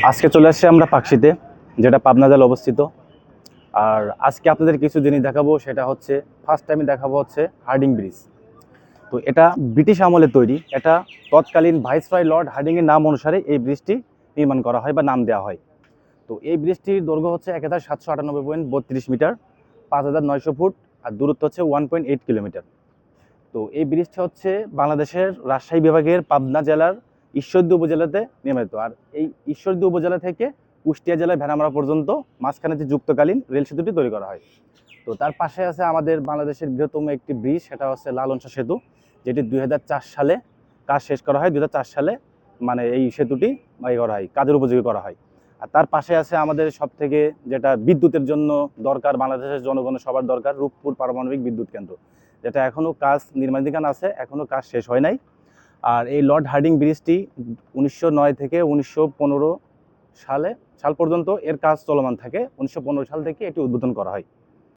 আজকে চলে আসছি আমরা পাকশিতে, যেটা পাবনা জেলায় অবস্থিত। আর আজকে আপনাদের কিছু জিনিস দেখাবো, সেটা হচ্ছে ফার্স্ট টাইমে দেখাবো হচ্ছে হার্ডিং ব্রিজ। তো এটা ব্রিটিশ আমলে তৈরি। এটা তৎকালীন ভাইসরয় লর্ড হার্ডিংয়ের নাম অনুসারে এই ব্রিজটি নির্মাণ করা হয় বা নাম দেওয়া হয়। তো এই ব্রিজটির দৈর্ঘ্য হচ্ছে 1798.32 মিটার, 5900 ফুট, আর দূরত্ব হচ্ছে 1.8 কিলোমিটার। তো এই ব্রিজটা হচ্ছে বাংলাদেশের রাজশাহী বিভাগের পাবনা জেলার ঈশ্বরদী উপজেলাতে নির্মিত। আর এই ঈশ্বরদী উপজেলা থেকে কুষ্টিয়া জেলার ভেড়ামারা পর্যন্ত মাঝখানে যে যুক্তকালীন রেল সেতুটি তৈরি করা হয়। তো তার পাশে আছে আমাদের বাংলাদেশের বৃহত্তম একটি ব্রিজ, সেটা হচ্ছে লালন শাহ সেতু, যেটি 2004 সালে কাজ শেষ করা হয়। 2004 সালে মানে এই সেতুটি করা হয়, কাজের উপযোগী করা হয়। আর তার পাশে আছে আমাদের সব থেকে যেটা বিদ্যুতের জন্য দরকার, বাংলাদেশের জনগণের সবার দরকার, রূপপুর পারমাণবিক বিদ্যুৎ কেন্দ্র, যেটা এখনও কাজ নির্মাণাধীন আছে, এখনও কাজ শেষ হয় নাই। আর এই লর্ড হার্ডিং ব্রিজটি 1909 থেকে 1915 সাল পর্যন্ত এর কাজ চলমান থাকে। 1915 সাল থেকে এটি উদ্বোধন করা হয়।